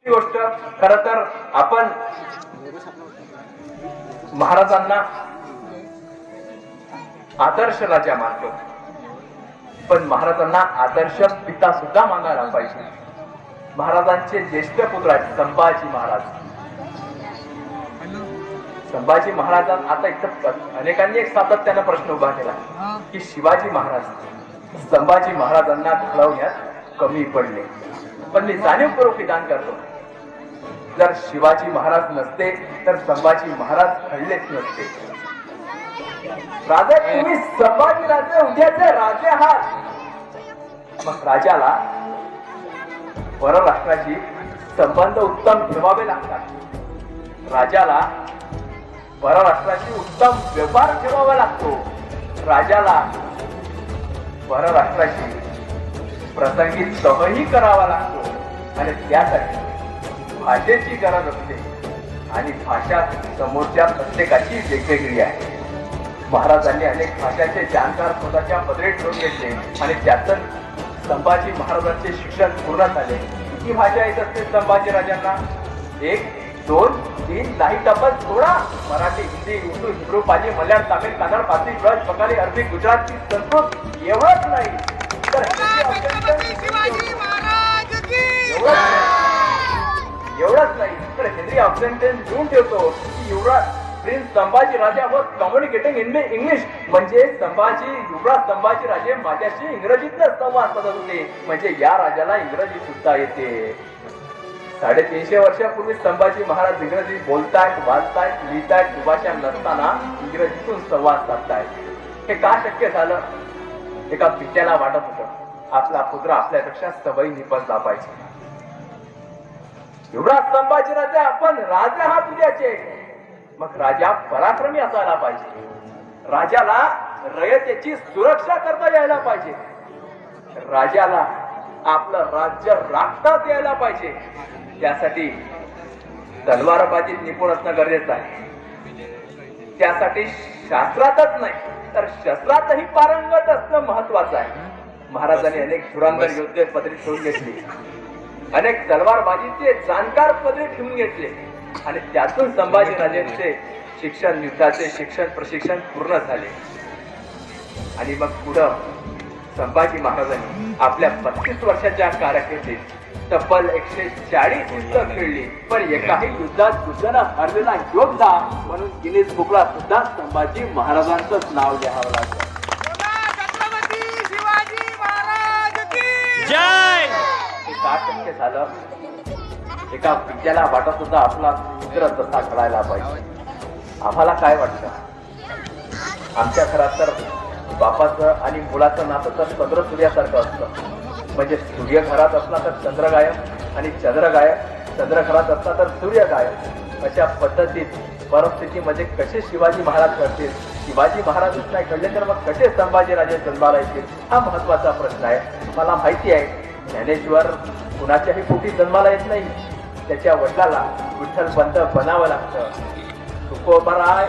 गोष्ट खर तर आपण महाराजांना आदर्श राजा मानतो, पण महाराजांना आदर्श पिता सुद्धा मानायला पाहिजे. महाराजांचे ज्येष्ठ पुत्र आहेत संभाजी महाराज. संभाजी महाराजांना आता इथं अनेकांनी एक सातत्याने प्रश्न उभा केला की शिवाजी महाराज संभाजी महाराजांना घडवण्यात कमी पडले. पण मी जाणीवपूर्वक विधान करतो, जर शिवाजी महाराज नसते तर संभाजी महाराज घडलेच नसते. राजा तुम्ही संभाजी राजे उद्याचे राजे आहात, मग राजाला परराष्ट्राशी संबंध उत्तम ठेवावे लागतात. राजाला परराष्ट्राशी उत्तम व्यवहार ठेवावा लागतो. राजाला परराष्ट्राशी प्रसंगी सहही करावा लागतो आणि त्यासाठी भाषेची गरज असते आणि भाषा समोरच्या प्रत्येकाची वेगवेगळी आहे. महाराजांनी अनेक भाषांचे जाणकार स्वतःच्या पदरी ठेवून घेतले आणि त्यातून संभाजी महाराजांचे शिक्षण पूर्ण झाले. किती भाषा येत असते संभाजी राजांना? 1, 2, 3 नाही तब्बल 16. मराठी, हिंदी, उर्दू, हिब्रू, पाली, मल्याळम, तामिळ, कन्नड, फारसी, ब्रज, बंगाली, अरबी, गुजराती, संस्कृत एवढंच नाही तर एवढंच नाही तर हेनरी ऑक्झेंटन लिहून ठेवतो की युवराज प्रिन्स संभाजी राजा व कम्युनिकेटिंग इन इंग्लिश, म्हणजे युवराज संभाजी राजे माझ्याशी इंग्रजीतच संवाद साधत होते. म्हणजे या राजाला इंग्रजी सुद्धा येते. 350 वर्षापूर्वी संभाजी महाराज इंग्रजी बोलतायत, वाचतायत, लिहितायत, दुभाषा नसताना इंग्रजीतून संवाद साधतायत. हे का शक्य झालं? एका पित्याला वाटत होतं आपला पुत्र आपल्यापेक्षा सवयी निपजला पाहिजे. युवराज संभाजी राजा आपण राजा हा तुझ्याचे, मग राजा पराक्रमी असायला पाहिजे. राजाला रयतेची सुरक्षा करता यायला पाहिजे. राजाला आपलं राज्य राखतात यायला पाहिजे. त्यासाठी तलवारबाजीत निपुण असणं गरजेचं आहे. त्यासाठी शास्त्रातच नाही तर शस्त्रातही पारंगत असणं महत्वाचं आहे. महाराजांनी अनेक धुरंधर योद्धे पदरी ठेवून घेतली, अनेक तलवारबाजीचे जाणकार पदरी ठेवून घेतले आणि त्यातून संभाजी राजेंचे शिक्षण, युद्धाचे शिक्षण, प्रशिक्षण पूर्ण झाले. आणि मग पुढं संभाजी महाराजांनी आपल्या 35 वर्षाच्या कारकिर्दीत तब्बल 140 युद्ध खेळली, पण एकाही युद्धात दुसऱ्याला हरलेला योद्धा म्हणून गिनीज बुकला सुद्धा संभाजी महाराजांचंच नाव लिहावं लागलं. का शक्य झालं? एका पित्याला वाटत होता आपला पुत्र तसा घडायला पाहिजे. आम्हाला काय वाटतं? आमच्या घरात तर बापाचं आणि मुलाचं नातं तर चंद्र सूर्यासारखं असतं. म्हणजे सूर्य घरात असला तर चंद्र गायब आणि चंद्र घरात असला तर सूर्य गायब. अशा पद्धतीत परिस्थितीमध्ये कसे शिवाजी महाराज घडतील? शिवाजी महाराजच नाही घडले तर मग कसे संभाजी राजे जन्माला येतील? हा महत्वाचा प्रश्न आहे. मला माहिती आहे ज्ञानेश्वर कुणाच्याही पोटी जन्माला येत नाही. त्याच्या वडिलाला विठ्ठल पंत बनावं लागतं. तुकोबाराय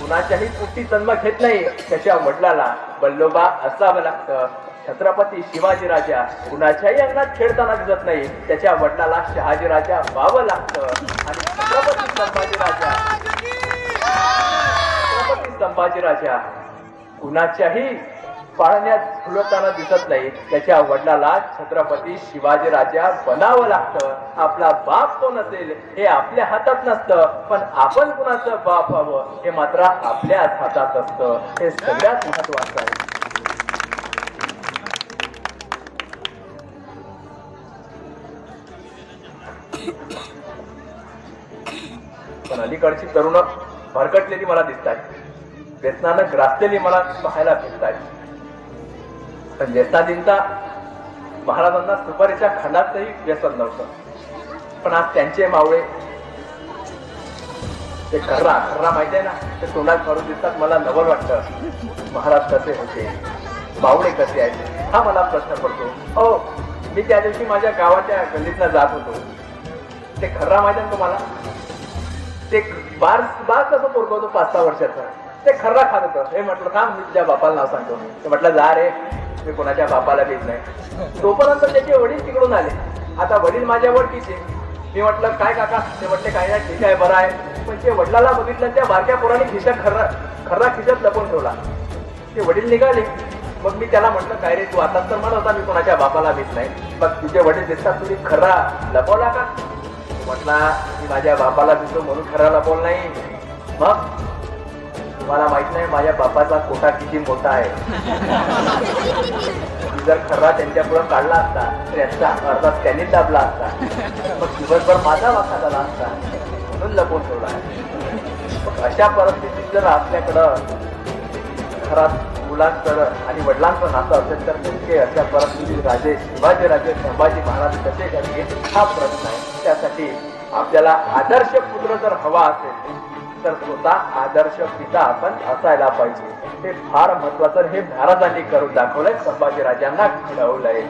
कुणाच्याही पोटी जन्म घेत नाही. त्याच्या वडिलाला बल्लोबा असावं लागतं. छत्रपती शिवाजी राजा कुणाच्याही अंगणात खेळताना दिसत नाही. त्याच्या वडिलाला शहाजी राजा व्हावं लागतं. आणि छत्रपती संभाजी राजा कुणाच्याही पाळण्यात झुलताना दिसत नाही. त्याच्या वडिलाला छत्रपती शिवाजी राजा बनावं लागतं. आपला बाप कोण असेल हे आपल्या हातात नसतं, पण आपण कुणाचं बाप हवं हे मात्र आपल्याच हातात असतं. हे सगळ्यात महत्वाचं आहे. पण अलीकडची तरुण भरकटलेली मला दिसतात, व्यसनानं ग्रासलेली मला पाहायला भेटतात. पण व्यसनाधीनता महाराजांना सुपारीच्या खंडातही व्यसन नव्हतं. पण आज त्यांचे मावळे ते खर्रा माहिती आहे ना, ते तोंडात मारून दिसतात. मला नवल वाटतं महाराज कसे होते, मावळे कसे आहेत, हा मला प्रश्न पडतो. हो, मी त्या दिवशी माझ्या गावाच्या गल्लीतनं जात होतो. ते खर्रा माहिती आहे तुम्हाला? ते बार कसं पोरग होतो 5-6 वर्षाचा, ते खर्रा खात होतं. हे म्हटलं का मी तुझ्या बापाला नाव सांगतो. ते म्हटलं जा रे, मी कोणाच्या बापाला भेट नाही. तोपर्यंत त्याचे वडील तिकडून आले. आता वडील माझ्या ओळखीचे, मी म्हटलं काय काका? ते म्हटले काय नाही, ठीक आहे, बरं आहे. पण ते वडिलाला बघितलं, त्या बारक्या पोराने खिशात खर्रा खिशात लपवून ठेवला. ते वडील निघाले. मग मी त्याला म्हटलं काय रे, तू आता तर म्हणत होता मी कोणाच्या बापाला भीत नाही, मग तुझे वडील दिसतात, तुम्ही खर्रा लपवला का? म्हटला मी माझ्या बापाला भीतो म्हणून खर्रा लपवला नाही. मग तुम्हाला माहित नाही माझ्या बापाचा कोटा किती मोठा आहे. जर खर्रा त्यांच्या पुढे काढला असता तर याचा अर्धा त्यांनी दाबला असता, मग दिवसभर माझा वाखा झाला असता, म्हणून लपवून ठेवला आहे. मग अशा परिस्थितीत जर आपल्याकडं घरात मुलांकडं आणि वडिलांचं नातं असेल तर नेमके अशा परिस्थितीत राजे शिवाजीराजे संभाजी महाराज कसे करतील हा प्रश्न आहे. त्यासाठी आपल्याला आदर्श पुत्र जर हवा असेल तर स्वतः आदर्श पिता आपण असायला पाहिजे. हे फार महत्वाचं हे महाराजांनी करून दाखवलंय, संभाजीराजांना घडवलंय.